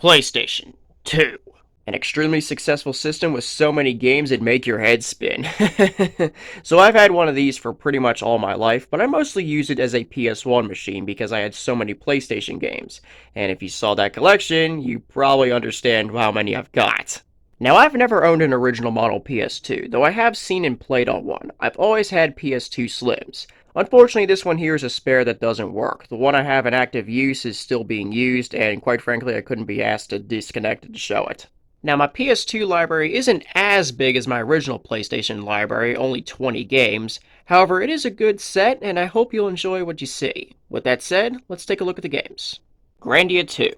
PlayStation 2. An extremely successful system with so many games it'd make your head spin. So I've had one of these for pretty much all my life, but I mostly use it as a PS1 machine because I had so many PlayStation games. And if you saw that collection, you probably understand how many I've got. Now, I've never owned an original model PS2, though I have seen and played on one. I've always had PS2 Slims. Unfortunately, this one here is a spare that doesn't work. The one I have in active use is still being used, and quite frankly, I couldn't be asked to disconnect it to show it. Now, my PS2 library isn't as big as my original PlayStation library, only 20 games. However, it is a good set, and I hope you'll enjoy what you see. With that said, let's take a look at the games. Grandia 2.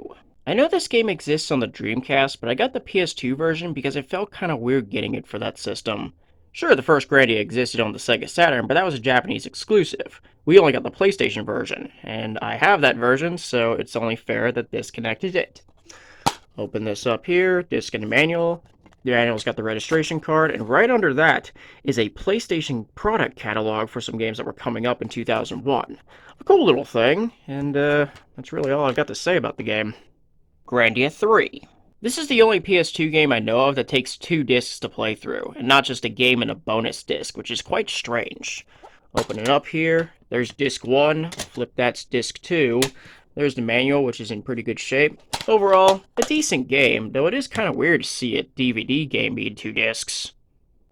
I know this game exists on the Dreamcast, but I got the PS2 version because it felt kinda weird getting it for that system. Sure, the first Grandia existed on the Sega Saturn, but that was a Japanese exclusive. We only got the PlayStation version, and I have that version, so it's only fair that this connected it. Open this up here, disc and manual. The manual's got the registration card, and right under that is a PlayStation product catalog for some games that were coming up in 2001. A cool little thing, and that's really all I've got to say about the game. Grandia 3. This is the only PS2 game I know of that takes 2 discs to play through, and not just a game and a bonus disc, which is quite strange. Open it up here, there's disc 1, flip that's disc 2, there's the manual, which is in pretty good shape. Overall, a decent game, though it is kind of weird to see a DVD game be in 2 discs.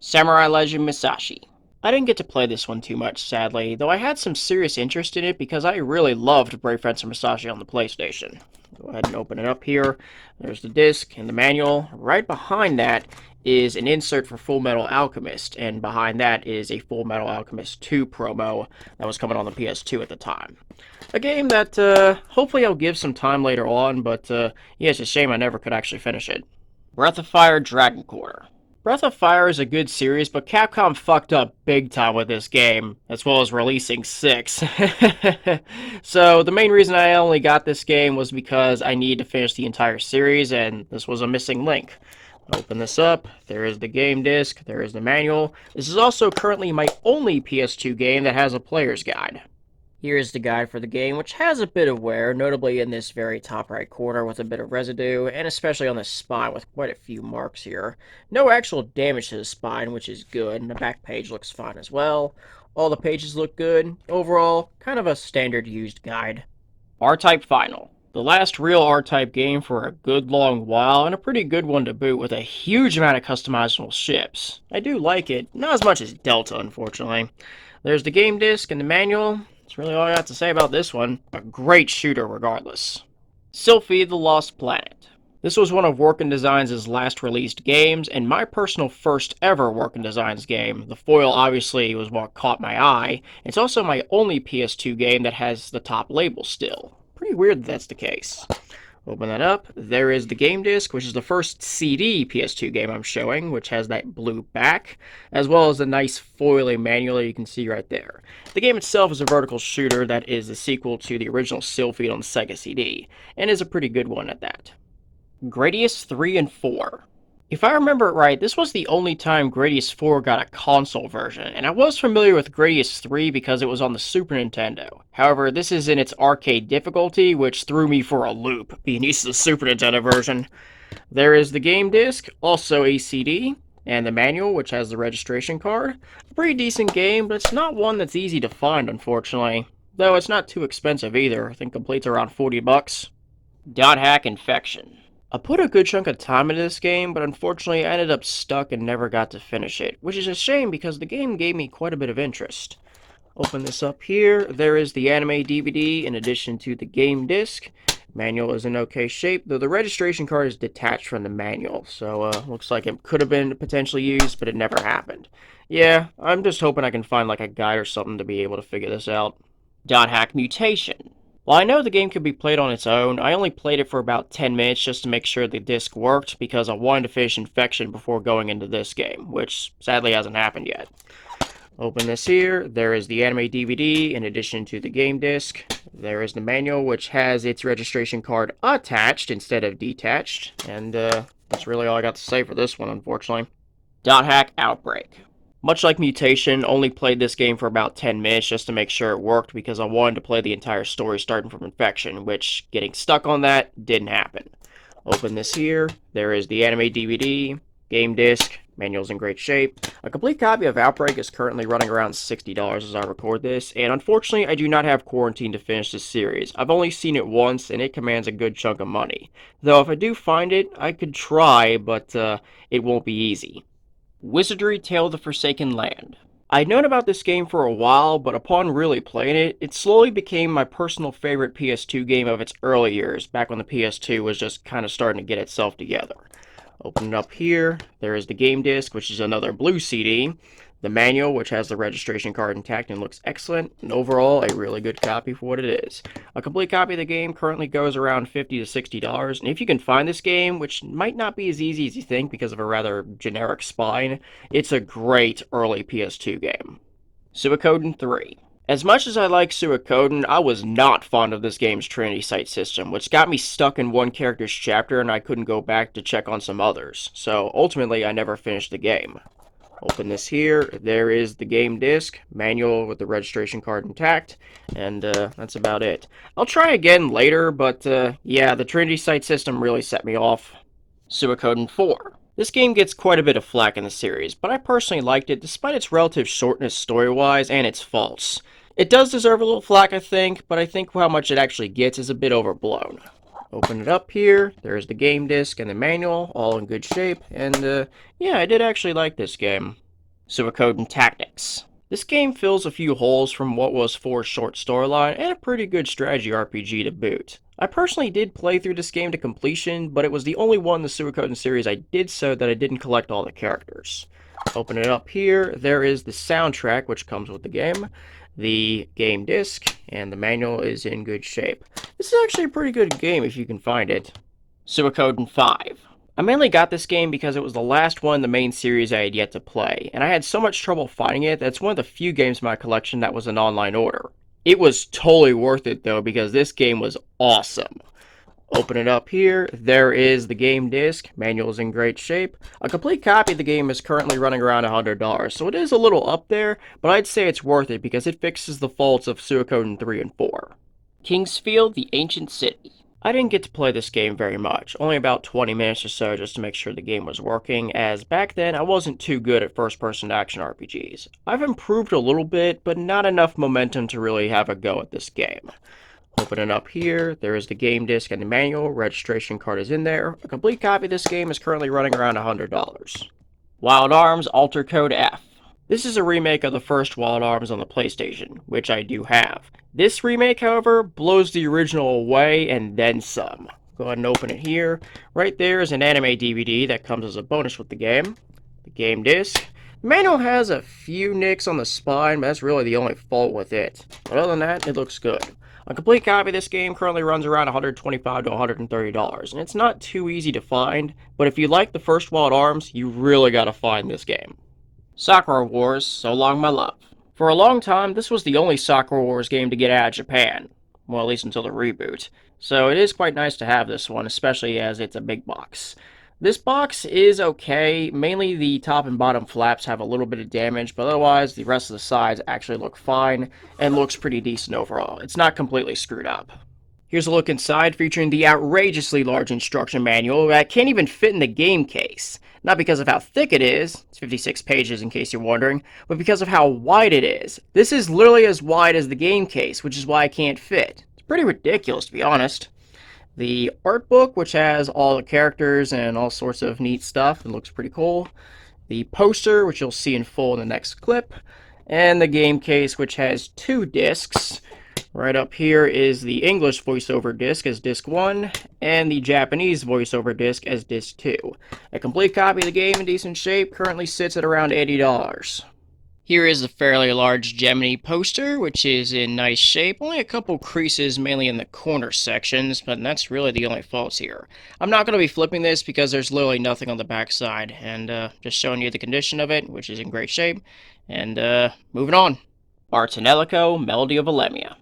Samurai Legend Musashi. I didn't get to play this one too much, sadly, though I had some serious interest in it because I really loved Brave Fencer Musashi on the PlayStation. Go ahead and open it up here. There's the disc and the manual. Right behind that is an insert for Full Metal Alchemist, and behind that is a Full Metal Alchemist 2 promo that was coming on the PS2 at the time. A game that hopefully I'll give some time later on, but yeah, it's a shame I never could actually finish it. Breath of Fire Dragon Quarter. Breath of Fire is a good series, but Capcom fucked up big time with this game, as well as releasing 6. So the main reason I only got this game was because I needed to finish the entire series, and this was a missing link. Open this up, there is the game disc, there is the manual. This is also currently my only PS2 game that has a player's guide. Here is the guide for the game, which has a bit of wear, notably in this very top right corner with a bit of residue, and especially on the spine with quite a few marks here. No actual damage to the spine, which is good, and the back page looks fine as well. All the pages look good. Overall, kind of a standard used guide. R-Type Final. The last real R-Type game for a good long while, and a pretty good one to boot with a huge amount of customizable ships. I do like it, not as much as Delta, unfortunately. There's the game disc and the manual. That's really all I got to say about this one. A great shooter regardless. Sylphie the Lost Planet. This was one of Working Designs' last released games, and my personal first ever Working Designs game. The foil obviously was what caught my eye. It's also my only PS2 game that has the top label still. Pretty weird that that's the case. Open that up. There is the game disc, which is the first CD PS2 game I'm showing, which has that blue back, as well as the nice foiling manual you can see right there. The game itself is a vertical shooter that is the sequel to the original Sylphie on the Sega CD, and is a pretty good one at that. Gradius 3 and 4. If I remember it right, this was the only time Gradius 4 got a console version, and I was familiar with Gradius 3 because it was on the Super Nintendo. However, this is in its arcade difficulty, which threw me for a loop, being used to the Super Nintendo version. There is the game disc, also a CD, and the manual, which has the registration card. A pretty decent game, but it's not one that's easy to find, unfortunately. Though it's not too expensive either. I think complete's around 40 bucks. Dot Hack Infection. I put a good chunk of time into this game, but unfortunately I ended up stuck and never got to finish it, which is a shame because the game gave me quite a bit of interest. Open this up here, there is the anime DVD in addition to the game disc. Manual is in okay shape, though the registration card is detached from the manual, so looks like it could have been potentially used, but it never happened. Yeah, I'm just hoping I can find like a guide or something to be able to figure this out. Dot Hack Mutation. While I know the game could be played on its own, I only played it for about 10 minutes just to make sure the disc worked because I wanted to finish Infection before going into this game, which sadly hasn't happened yet. Open this here, there is the anime DVD in addition to the game disc. There is the manual, which has its registration card attached instead of detached, and that's really all I got to say for this one, unfortunately. Dot Hack Outbreak. Much like Mutation, only played this game for about 10 minutes just to make sure it worked because I wanted to play the entire story starting from Infection, which getting stuck on that didn't happen. Open this here. There is the anime DVD, game disc, manual's in great shape. A complete copy of Outbreak is currently running around $60 as I record this, and unfortunately I do not have Quarantine to finish this series. I've only seen it once, and it commands a good chunk of money. Though if I do find it, I could try, but it won't be easy. Wizardry Tale of the Forsaken Land. I'd known about this game for a while, but upon really playing it, it slowly became my personal favorite PS2 game of its early years, back when the PS2 was just kind of starting to get itself together. Open it up here, there is the game disc, which is another blue CD, the manual, which has the registration card intact and looks excellent, and overall, a really good copy for what it is. A complete copy of the game currently goes around $50 to $60, and if you can find this game, which might not be as easy as you think because of a rather generic spine, it's a great early PS2 game. Suikoden 3. As much as I like Suikoden, I was not fond of this game's Trinity Site system, which got me stuck in one character's chapter and I couldn't go back to check on some others, so ultimately I never finished the game. Open this here, there is the game disc, manual with the registration card intact, and that's about it. I'll try again later, but yeah, the Trinity Site system really set me off. Suikoden 4. This game gets quite a bit of flack in the series, but I personally liked it despite its relative shortness story-wise and its faults. It does deserve a little flack, I think, but I think how much it actually gets is a bit overblown. Open it up here, there's the game disc and the manual, all in good shape, and yeah, I did actually like this game. Suikoden Tactics. This game fills a few holes from what was for short storyline and a pretty good strategy RPG to boot. I personally did play through this game to completion, but it was the only one in the Suikoden series I did so that I didn't collect all the characters. Open it up here, there is the soundtrack which comes with the game, the game disc, and the manual is in good shape. This is actually a pretty good game if you can find it. Suikoden 5. I mainly got this game because it was the last one in the main series I had yet to play, and I had so much trouble finding it that it's one of the few games in my collection that was an online order. It was totally worth it though because this game was awesome. Open it up here, there is the game disc, manual is in great shape. A complete copy of the game is currently running around $100, so it is a little up there, but I'd say it's worth it because it fixes the faults of Suikoden 3 and 4. Kingsfield, the Ancient City. I didn't get to play this game very much, only about 20 minutes or so just to make sure the game was working, as back then I wasn't too good at first-person action RPGs. I've improved a little bit, but not enough momentum to really have a go at this game. Open it up here, there is the game disc and the manual, registration card is in there. A complete copy of this game is currently running around $100. Wild Arms Alter Code F. This is a remake of the first Wild Arms on the PlayStation, which I do have. This remake, however, blows the original away and then some. Go ahead and open it here. Right there is an anime DVD that comes as a bonus with the game. The game disc. The manual has a few nicks on the spine, but that's really the only fault with it. But other than that, it looks good. A complete copy of this game currently runs around $125 to $130, and it's not too easy to find, but if you like the first Wild Arms, you really gotta find this game. Sakura Wars, So Long My Love. For a long time, this was the only Sakura Wars game to get out of Japan. Well, at least until the reboot. So it is quite nice to have this one, especially as it's a big box. This box is okay. Mainly the top and bottom flaps have a little bit of damage, but otherwise the rest of the sides actually look fine and looks pretty decent overall. It's not completely screwed up. Here's a look inside, featuring the outrageously large instruction manual that can't even fit in the game case. Not because of how thick it is, it's 56 pages in case you're wondering, but because of how wide it is. This is literally as wide as the game case, which is why I can't fit. It's pretty ridiculous, to be honest. The art book, which has all the characters and all sorts of neat stuff, and looks pretty cool. The poster, which you'll see in full in the next clip. And the game case, which has 2 discs. Right up here is the English voiceover disc as disc 1, and the Japanese voiceover disc as disc 2. A complete copy of the game in decent shape currently sits at around $80. Here is a fairly large Gemini poster, which is in nice shape. Only a couple creases, mainly in the corner sections, but that's really the only faults here. I'm not going to be flipping this because there's literally nothing on the back side, and just showing you the condition of it, which is in great shape. And moving on. Tonelico, Melody of Alemia.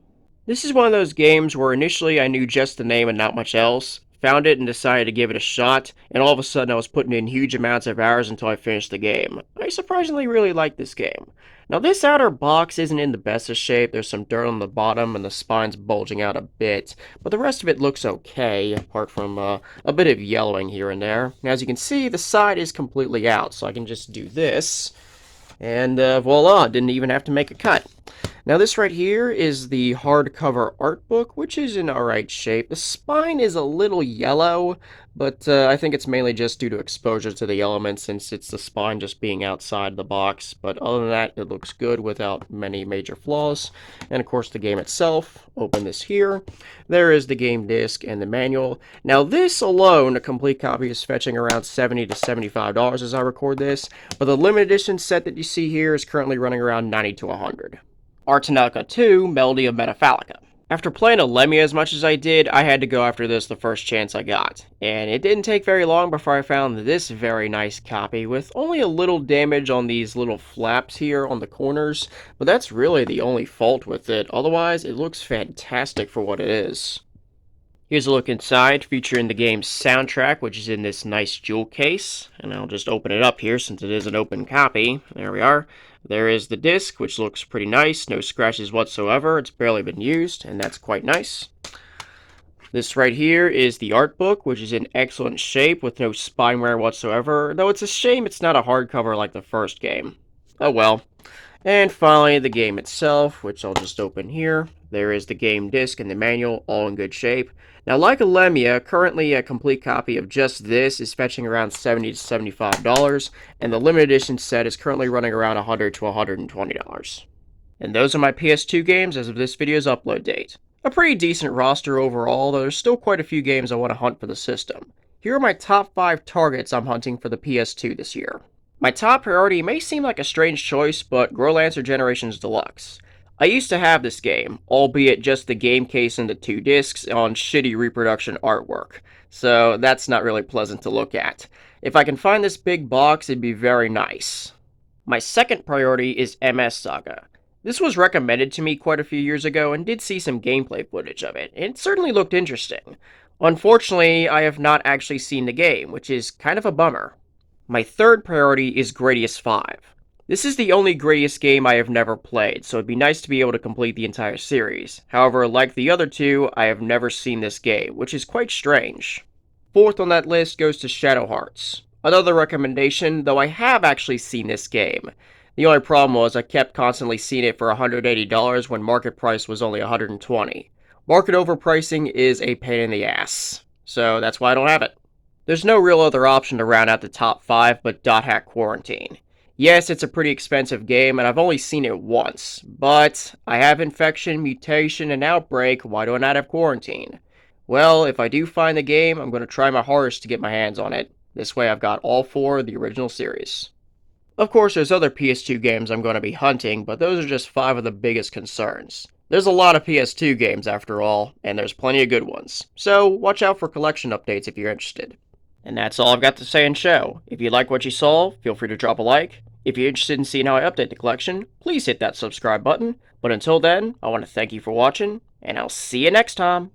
This is one of those games where initially I knew just the name and not much else. found it and decided to give it a shot, and all of a sudden I was putting in huge amounts of hours until I finished the game. I surprisingly really like this game. Now this outer box isn't in the best of shape, there's some dirt on the bottom and the spine's bulging out a bit, but the rest of it looks okay, apart from a bit of yellowing here and there. Now as you can see, the side is completely out, so I can just do this, and voila, didn't even have to make a cut. Now this right here is the hardcover art book, which is in alright shape. The spine is a little yellow, but I think it's mainly just due to exposure to the elements, since it's the spine just being outside the box. But other than that, it looks good without many major flaws. And of course the game itself, open this here. There is the game disc and the manual. Now this alone, a complete copy, is fetching around $70 to $75 as I record this, but the limited edition set that you see here is currently running around $90 to $100. Tonelico 2, Melody of Metafalica. After playing a Lemmy as much as I did, I had to go after this the first chance I got. And it didn't take very long before I found this very nice copy with only a little damage on these little flaps here on the corners, but that's really the only fault with it. Otherwise, it looks fantastic for what it is. Here's a look inside, featuring the game's soundtrack, which is in this nice jewel case. And I'll just open it up here since it is an open copy. There we are. There is the disc, which looks pretty nice. No scratches whatsoever. It's barely been used, and that's quite nice. This right here is the art book, which is in excellent shape with no spine wear whatsoever. Though it's a shame it's not a hardcover like the first game. Oh well. And finally, the game itself, which I'll just open here. There is the game disc and the manual, all in good shape. Now, like a Lemia, currently a complete copy of just this is fetching around $70 to $75, and the limited edition set is currently running around $100 to $120. And those are my PS2 games as of this video's upload date. A pretty decent roster overall, though there's still quite a few games I want to hunt for the system. Here are my top 5 targets I'm hunting for the PS2 this year. My top priority may seem like a strange choice, but Growlancer Generations Deluxe. I used to have this game, albeit just the game case and the 2 discs on shitty reproduction artwork, so that's not really pleasant to look at. If I can find this big box, it'd be very nice. My second priority is MS Saga. This was recommended to me quite a few years ago and did see some gameplay footage of it, and it certainly looked interesting. Unfortunately, I have not actually seen the game, which is kind of a bummer. My third priority is Gradius 5. This is the only Gradius game I have never played, so it'd be nice to be able to complete the entire series. However, like the other 2, I have never seen this game, which is quite strange. Fourth on that list goes to Shadow Hearts. Another recommendation, though I have actually seen this game. The only problem was I kept constantly seeing it for $180 when market price was only $120. Market overpricing is a pain in the ass, so that's why I don't have it. There's no real other option to round out the top 5 but Dot Hack Quarantine. Yes, it's a pretty expensive game, and I've only seen it once, but I have Infection, Mutation, and Outbreak. Why do I not have Quarantine? Well, if I do find the game, I'm going to try my hardest to get my hands on it. This way I've got all 4 of the original series. Of course, there's other PS2 games I'm going to be hunting, but those are just 5 of the biggest concerns. There's a lot of PS2 games after all, and there's plenty of good ones, so watch out for collection updates if you're interested. And that's all I've got to say in show. If you like what you saw, feel free to drop a like. If you're interested in seeing how I update the collection, please hit that subscribe button. But until then, I want to thank you for watching, and I'll see you next time.